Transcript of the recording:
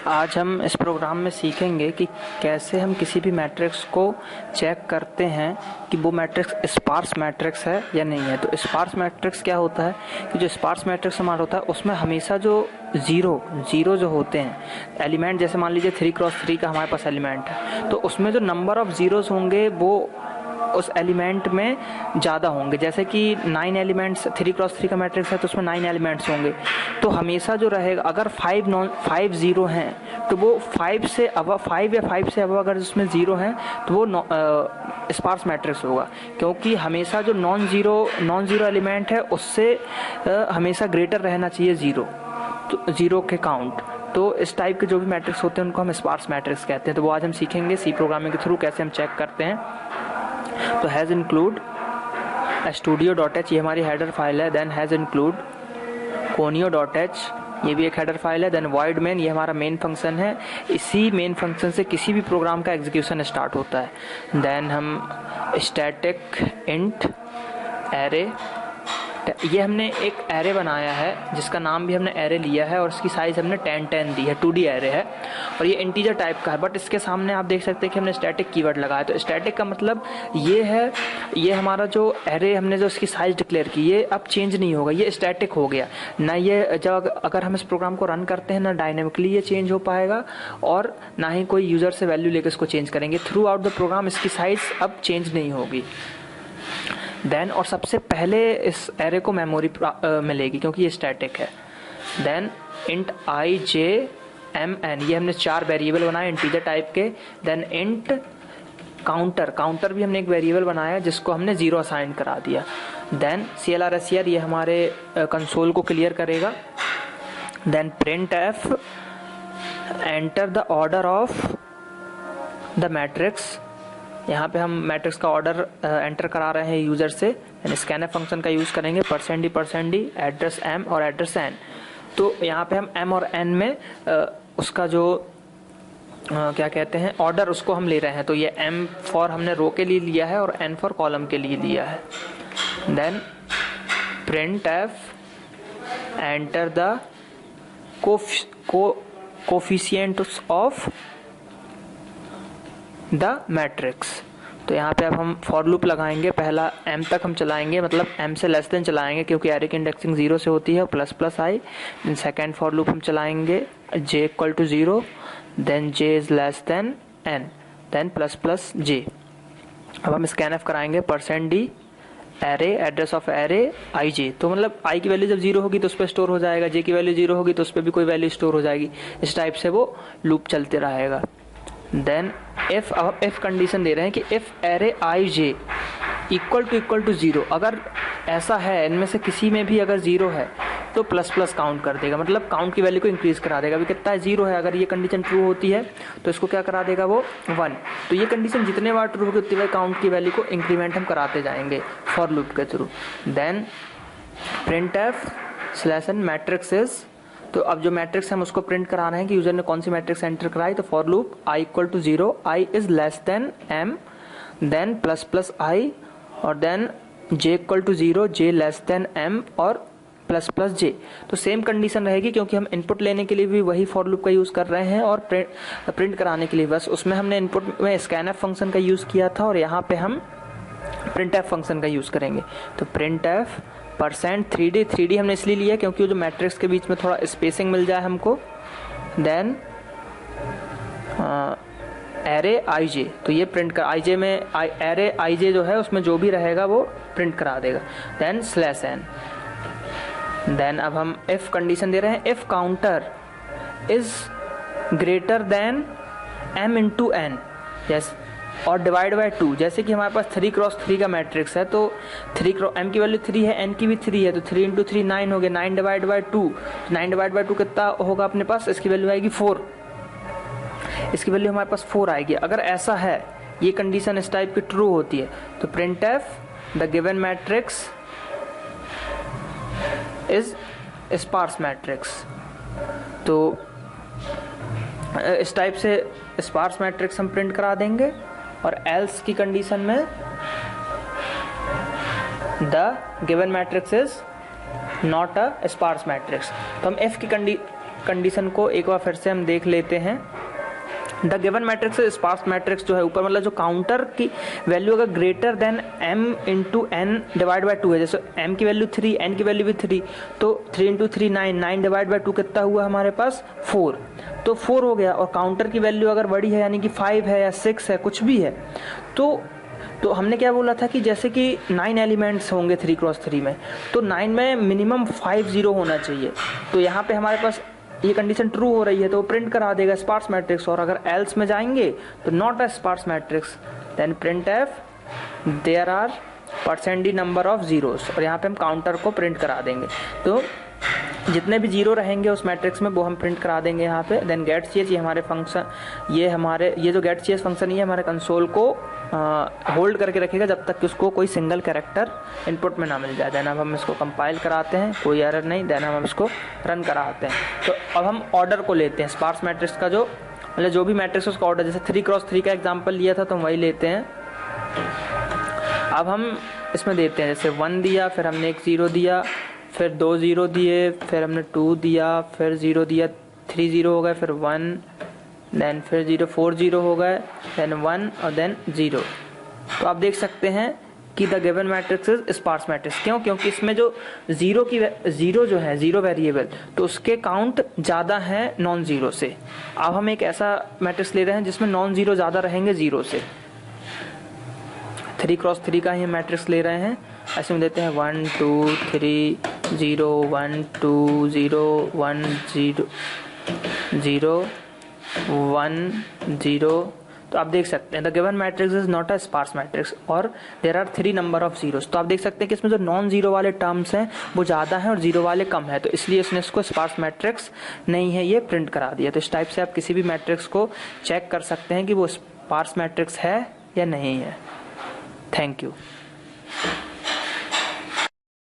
आज हम इस प्रोग्राम में सीखेंगे कि कैसे हम किसी भी मैट्रिक्स को चेक करते हैं कि वो मैट्रिक्स स्पार्स मैट्रिक्स है या नहीं है। तो स्पार्स मैट्रिक्स क्या होता है कि जो स्पार्स मैट्रिक्स हमारा होता है उसमें हमेशा जो जीरो जो होते हैं एलिमेंट, जैसे मान लीजिए 3x3 का हमारे पास एलिमेंट है, तो उसमें जो नंबर ऑफ जीरोस होंगे वो उस एलिमेंट में ज़्यादा होंगे। जैसे कि 9 एलिमेंट्स 3x3 का मैट्रिक्स है तो उसमें 9 एलिमेंट्स होंगे, तो हमेशा जो रहेगा अगर 5 जीरो हैं तो वो 5 से अब 5 या 5 से अब अगर उसमें जीरो हैं तो वो स्पार्स मैट्रिक्स होगा, क्योंकि हमेशा जो नॉन जीरो एलिमेंट है उससे हमेशा ग्रेटर रहना चाहिए जीरो के काउंट। तो इस टाइप के जो भी मैट्रिक्स होते हैं उनको हम स्पार्स मैट्रिक्स कहते हैं। तो वो आज हम सीखेंगे सी प्रोग्रामिंग के थ्रू कैसे हम चेक करते हैं। तो हैज़ इंक्लूड studio.h ये हमारी हेडर फाइल है। देन हैज़ इंक्लूड conio.h ये भी एक हेडर फाइल है। देन void main ये हमारा मेन फंक्शन है, इसी मेन फंक्शन से किसी भी प्रोग्राम का एग्जीक्यूशन स्टार्ट होता है। देन हम स्टैटिक इंट एरे, ये हमने एक एरे बनाया है जिसका नाम भी हमने एरे लिया है और इसकी साइज हमने 10 दी है, 2D एरे है और ये इंटीजर टाइप का है। बट इसके सामने आप देख सकते हैं कि हमने स्टैटिक कीवर्ड लगाया। तो स्टैटिक का मतलब ये है, ये हमारा जो एरे हमने जो इसकी साइज डिक्लेयर की ये अब चेंज नहीं होगा, ये स्टैटिक हो गया ना। ये जब अगर हम इस प्रोग्राम को रन करते हैं ना डायनेमिकली ये चेंज हो पाएगा और ना ही कोई यूजर से वैल्यू लेकर इसको चेंज करेंगे। थ्रू आउट द प्रोग्राम इसकी साइज अब चेंज नहीं होगी। देन और सबसे पहले इस एरे को मेमोरी मिलेगी क्योंकि ये स्टैटिक है। देन इंट आई जे एम एन ये हमने 4 वेरिएबल बनाए इंटीजर टाइप के। देन इंट काउंटर भी हमने एक वेरिएबल बनाया जिसको हमने 0 असाइन करा दिया। देन CLR ये हमारे कंसोल को क्लियर करेगा। Then printf enter the order of the matrix, यहाँ पे हम मैट्रिक्स का ऑर्डर एंटर करा रहे हैं यूजर से। स्कैनफ फंक्शन का यूज करेंगे %d एड्रेस m और एड्रेस n। तो यहाँ पे हम m और n में उसका जो क्या कहते हैं ऑर्डर उसको हम ले रहे हैं। तो ये m फॉर हमने रो के लिए लिया है और n फॉर कॉलम के लिए लिया है। Then printf enter the coefficients of the matrix. तो यहाँ पे अब हम फॉर लूप लगाएंगे, पहला m तक हम चलाएंगे, मतलब m से लेस देन चलाएंगे क्योंकि एरे की इंडेक्सिंग 0 से होती है, plus i. Then second for loop हम चलाएंगे j = 0, then j is less than n, then plus j। अब हम स्कैनफ कराएंगे %d array address of array I j. तो मतलब i की वैल्यू जब 0 होगी तो उस पर स्टोर हो जाएगा, j की वैल्यू 0 होगी तो उस पर भी कोई वैल्यू स्टोर हो जाएगी। इस टाइप से वो लूप चलते रहेगा। देन इफ, अब हम इफ कंडीशन दे रहे हैं कि if array I J equal to 0, अगर ऐसा है इनमें से किसी में भी अगर 0 है तो प्लस काउंट कर देगा, मतलब काउंट की वैल्यू को इंक्रीज करा देगा। अभी कितना है 0 है, अगर ये कंडीशन ट्रू होती है तो इसको क्या करा देगा वो 1। तो ये कंडीशन जितने बार ट्रू होगी उतनी बार काउंट की वैल्यू को इंक्रीमेंट हम कराते जाएंगे फॉर लूप के through. Then printf /n matrix is, तो अब जो मैट्रिक्स हम उसको प्रिंट करा रहे हैं कि यूजर ने कौन सी मैट्रिक्स एंटर कराई। तो for loop i = 0, i is less than m, then plus i और then j = 0, j less than m और प्लस j। तो सेम कंडीशन रहेगी क्योंकि हम इनपुट लेने के लिए भी वही फॉर लूप का यूज कर रहे हैं और प्रिंट कराने के लिए बस उसमें हमने इनपुट में स्कैनफ फंक्शन का यूज किया था और यहाँ पे हम printf फंक्शन का यूज करेंगे। तो printf %3d हमने इसलिए लिया क्योंकि जो मैट्रिक्स के बीच में थोड़ा स्पेसिंग मिल जाए हमको। देन एरे आई जे, तो ये प्रिंट कर आई जे में एरे आई जे जो है उसमें जो भी रहेगा वो प्रिंट करा देगा। Then /n। देन अब हम इफ कंडीशन दे रहे हैं if counter is greater than m × n, yes, और डिवाइड बाय 2। जैसे कि हमारे पास 3x3 का मैट्रिक्स है तो m की वैल्यू 3 है, n की भी 3 है, तो 3 × 3 9 हो गया, 9 डिवाइड बाय 2, 9 डिवाइड बाय 2 कितना होगा अपने पास, इसकी वैल्यू आएगी 4, इसकी वैल्यू हमारे पास 4 आएगी। अगर ऐसा है ये कंडीशन इस टाइप की ट्रू होती है तो printf the given matrix is sparse matrix. तो इस टाइप से स्पार्स मैट्रिक्स हम प्रिंट करा देंगे। और एल्स की कंडीशन में the given matrix is not a sparse matrix. तो हम एफ की कंडीशन को एक बार फिर से हम देख लेते हैं। The given matrix sparse matrix जो है ऊपर मतलब जो काउंटर की वैल्यू अगर greater than m into N divide by 2 है, जैसे m की वैल्यू 3, n की वैल्यू भी 3, तो 3 इंटू 3 9 डिवाइड बाई 2 कितना हुआ हमारे पास 4, तो 4 हो गया। और काउंटर की वैल्यू अगर बड़ी है यानी कि 5 है या 6 है कुछ भी है, तो हमने क्या बोला था कि जैसे कि 9 एलिमेंट्स होंगे 3x3 में, तो 9 में मिनिमम 5 0 होना चाहिए। तो यहाँ पे हमारे पास ये कंडीशन ट्रू हो रही है तो वो प्रिंट करा देगा स्पार्स मैट्रिक्स। और अगर एल्स में जाएंगे तो not a sparse matrix, then printf there are % number of zeros, और यहाँ पे हम काउंटर को प्रिंट करा देंगे। तो जितने भी जीरो रहेंगे उस मैट्रिक्स में वो हम प्रिंट करा देंगे यहाँ पे। देन गेट चेज, ये हमारे फंक्शन, ये जो गेट चेज फंक्शन ये हमारे कंसोल को होल्ड करके रखेगा जब तक कि उसको कोई सिंगल कैरेक्टर इनपुट में ना मिल जाए। देन अब हम इसको कंपाइल कराते हैं, कोई एरर नहीं। देन हम इसको रन कराते हैं। तो अब हम ऑर्डर को लेते हैं स्पार्स मैट्रिक्स का, जो मतलब जो भी मैट्रिक्स उसका ऑर्डर, जैसे 3x3 का एग्जाम्पल लिया था तो हम वही लेते हैं। अब हम इसमें देते हैं, जैसे 1 दिया, फिर हमने एक 0 दिया, फिर 2 0 दिए, फिर हमने 2 दिया, फिर 0 दिया, 3 0 हो गए, फिर 1, देन फिर 0 4 0 हो गए, देन 1 और देन 0। तो आप देख सकते हैं कि the given matrix is sparse matrix. क्यों? क्योंकि इसमें जो जीरो जो है, जीरो वेरिएबल, तो उसके काउंट ज़्यादा है नॉन जीरो से। अब हम एक ऐसा मैट्रिक्स ले रहे हैं जिसमें नॉन जीरो ज़्यादा रहेंगे जीरो से। 3x3 का ही मैट्रिक्स ले रहे हैं, ऐसे में देते हैं 1 2 3 0 1 2 0 1 0 0 1 0। तो आप देख सकते हैं the given matrix is not a sparse matrix और there are 3 number of zeros. तो आप देख सकते हैं कि इसमें जो नॉन जीरो वाले टर्म्स हैं वो ज़्यादा हैं और जीरो वाले कम है, तो इसलिए इसने इसको स्पार्स मैट्रिक्स नहीं है ये प्रिंट करा दिया। तो इस टाइप से आप किसी भी मैट्रिक्स को चेक कर सकते हैं कि वो स्पार्स मैट्रिक्स है या नहीं है। Thank you.